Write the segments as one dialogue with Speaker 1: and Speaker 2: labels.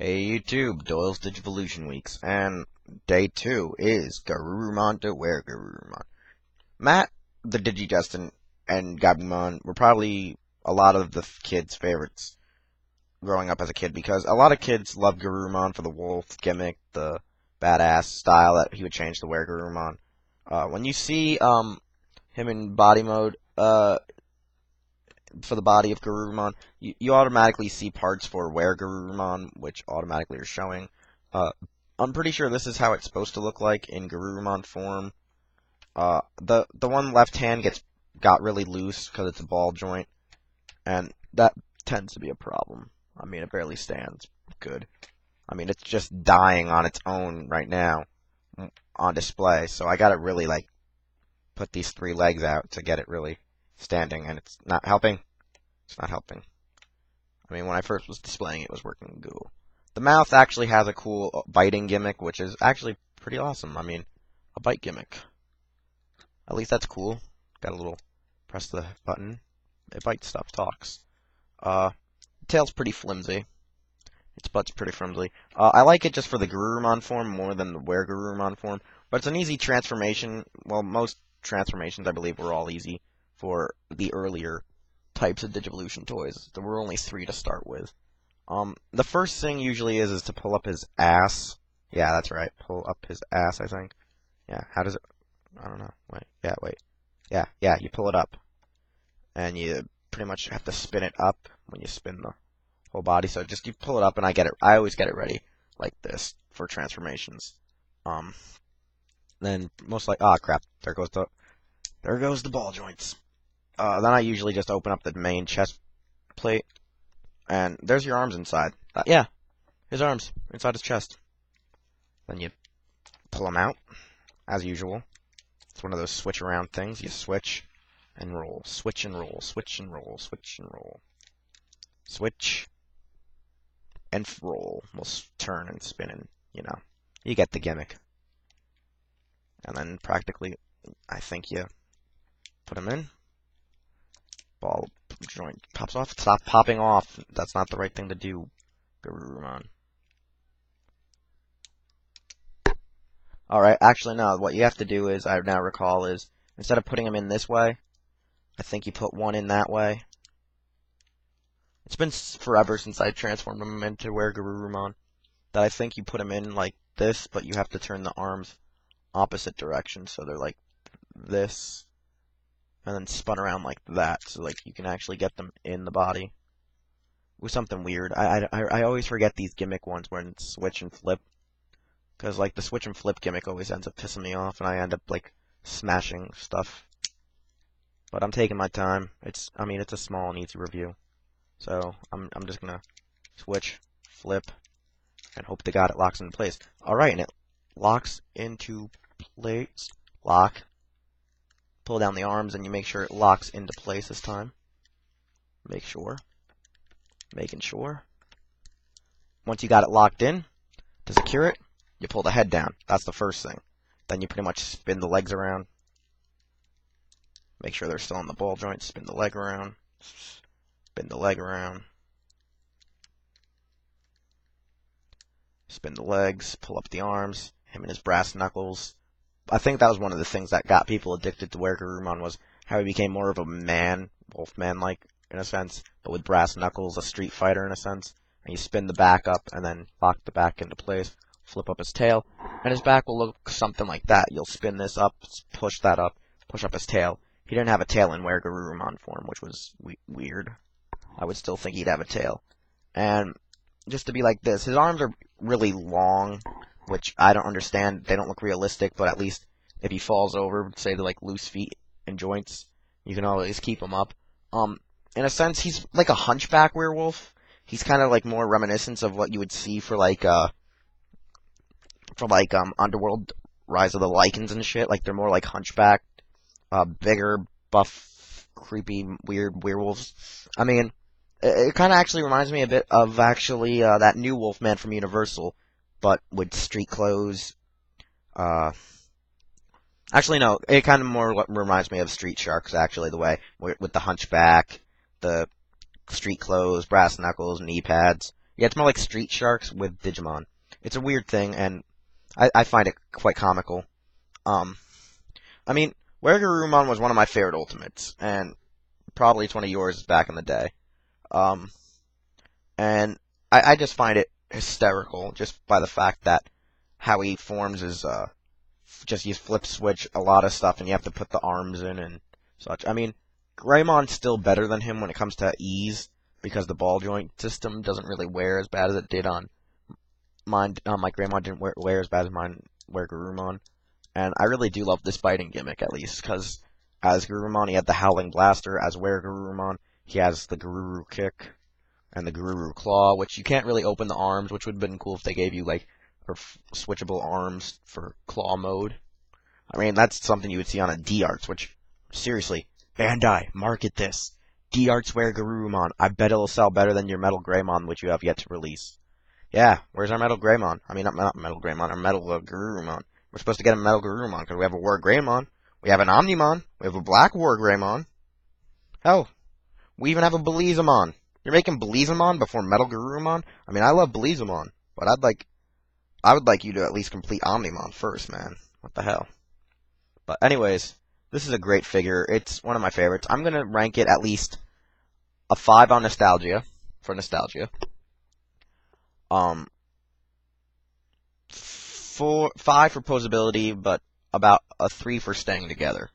Speaker 1: Hey YouTube, Doyle's Digivolution Weeks, and day 2 is Garurumon to Where Garurumon. Matt, the Digidestin, and Gabumon were probably a lot of the kids' favorites growing up as a kid, because a lot of kids love Garurumon for the wolf gimmick, the badass style that he would change to Where Garurumon. When you see him in body mode, for the body of Garurumon, you automatically see parts for Where Garurumon, which automatically are showing. I'm pretty sure this is how it's supposed to look like in Garurumon form. The one left hand got really loose because it's a ball joint, and that tends to be a problem. I mean, it barely stands good. I mean, it's just dying on its own right now on display, so I gotta really, put these 3 legs out to get it really standing, and it's not helping. It's not helping. I mean, when I first was displaying it, was working good. The mouth actually has a cool biting gimmick, which is actually pretty awesome. I mean, a bite gimmick. At least that's cool. Got a little, press the button. It bites stuff, talks. Tail's pretty flimsy. Its butt's pretty flimsy. I like it just for the Garurumon form more than the Where Garurumon form, but it's an easy transformation. Well, most transformations, I believe, were all easy for the earlier types of Digivolution toys. There were only 3 to start with. The first thing usually is to pull up his ass. Yeah, that's right. Pull up his ass, I think. Yeah, how does it... I don't know. Wait. Yeah, you pull it up. And you pretty much have to spin it up when you spin the whole body. So just you pull it up, and I always get it ready like this for transformations. Then most crap, there goes the ball joints. Then I usually just open up the main chest plate, and there's your arms inside. Yeah, his arms inside his chest. Then you pull them out, as usual. It's one of those switch around things. You switch and roll, switch and roll, switch and roll, switch and roll. Switch and roll. We'll turn and spin, and, you get the gimmick. And then practically, I think you put them in. Ball joint pops off. Stop popping off. That's not the right thing to do, Garurumon. Alright, actually no, what you have to do is, I now recall, is instead of putting them in this way, I think you put one in that way. It's been forever since I transformed them into Where Garurumon, that I think you put them in like this, but you have to turn the arms opposite direction, so they're like this, and then spun around like that, so you can actually get them in the body. It was something weird. I always forget these gimmick ones when switch and flip, because the switch and flip gimmick always ends up pissing me off, and I end up smashing stuff. But I'm taking my time. It's a small and easy review, so I'm just gonna switch, flip, and hope to God it locks into place. Alright, and it locks into place. Lock. Pull down the arms, and you make sure it locks into place this time. Making sure. Once you got it locked in, to secure it, you pull the head down. That's the first thing. Then you pretty much spin the legs around. Make sure they're still on the ball joint. Spin the leg around. Spin the leg around. Spin the legs. Pull up the arms. Him and his brass knuckles. I think that was one of the things that got people addicted to Where Garurumon, was how he became more of a man, Wolfman-like, in a sense, but with brass knuckles, a street fighter in a sense. And you spin the back up, and then lock the back into place, flip up his tail, and his back will look something like that. You'll spin this up, push that up, push up his tail. He didn't have a tail in Where Garurumon form, which was weird. I would still think he'd have a tail. And just to be like this, his arms are really long, which I don't understand. They don't look realistic, but at least if he falls over, say to loose feet and joints, you can always keep him up. In a sense, he's like a hunchback werewolf. He's kind of more reminiscent of what you would see for Underworld, Rise of the Lycans and shit. They're more like hunchback, bigger, buff, creepy, weird werewolves. I mean, it kind of actually reminds me a bit of that new Wolfman from Universal, but with street clothes. Actually, no, it kind of more reminds me of Street Sharks, actually, the way, with the hunchback, the street clothes, brass knuckles, knee pads. Yeah, it's more like Street Sharks with Digimon. It's a weird thing, and I find it quite comical. Um, I mean, Where Garurumon was one of my favorite Ultimates, and probably it's one of yours back in the day. Um, and I just find it hysterical just by the fact that how he forms is just you flip switch a lot of stuff and you have to put the arms in and such. I mean, Greymon's still better than him when it comes to ease because the ball joint system doesn't really wear as bad as it did on mine. My Greymon didn't wear as bad as mine wear Garurumon, and I really do love this biting gimmick at least because as Garurumon he had the Howling Blaster, as Were Garurumon he has the Garuru Kick and the Garuru Claw, which you can't really open the arms, which would have been cool if they gave you like switchable arms for claw mode. I mean, that's something you would see on a D-Arts, which, seriously, Bandai, market this. D-Arts Wear Garurumon. I bet it'll sell better than your Metal Greymon, which you have yet to release. Yeah, where's our Metal Greymon? I mean, not Metal Greymon, our Metal Garurumon. We're supposed to get a Metal Garurumon, because we have a War Greymon, we have an Omnimon, we have a Black War Greymon. Hell, we even have a Belizamon. You're making Belizamon before Metal Garurumon? I mean, I love Belizamon, but I would like you to at least complete Omnimon first, man. What the hell? But anyways, this is a great figure. It's one of my favorites. I'm going to rank it at least a 5 on nostalgia, for nostalgia. 5 for posability, but about a 3 for staying together.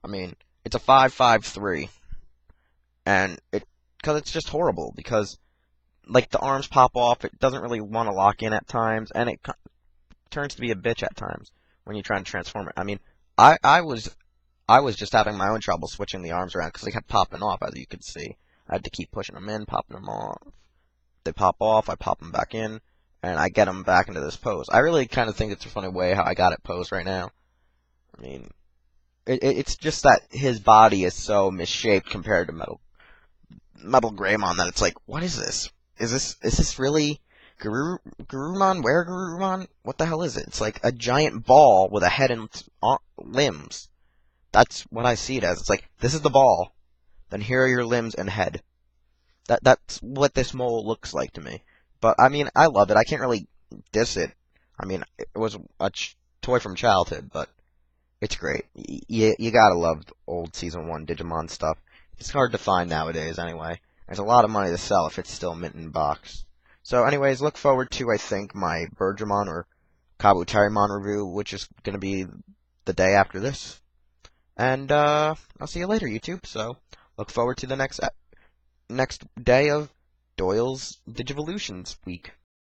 Speaker 1: I mean, it's a 5-5-3. And because it's just horrible, because like the arms pop off, it doesn't really want to lock in at times, and it turns to be a bitch at times when you're trying to transform it. I mean, I was just having my own trouble switching the arms around because they kept popping off, as you could see. I had to keep pushing them in, popping them off. They pop off, I pop them back in, and I get them back into this pose. I really kind of think it's a funny way how I got it posed right now. I mean, it's just that his body is so misshapen compared to Metal Greymon that it's like, what is this? Is this really Garurumon? Where Garurumon? What the hell is it? It's like a giant ball with a head and limbs. That's what I see it as. It's like, this is the ball, then here are your limbs and head. That's what this mole looks like to me. But I mean, I love it. I can't really diss it. I mean, it was a toy from childhood, but it's great. You gotta love old Season 1 Digimon stuff. It's hard to find nowadays, anyway. There's a lot of money to sell if it's still mint in box. So, anyways, look forward to, I think, my Birdramon or Kabuterimon review, which is going to be the day after this. And, I'll see you later, YouTube. So, look forward to the next day of Doyle's Digivolutions week.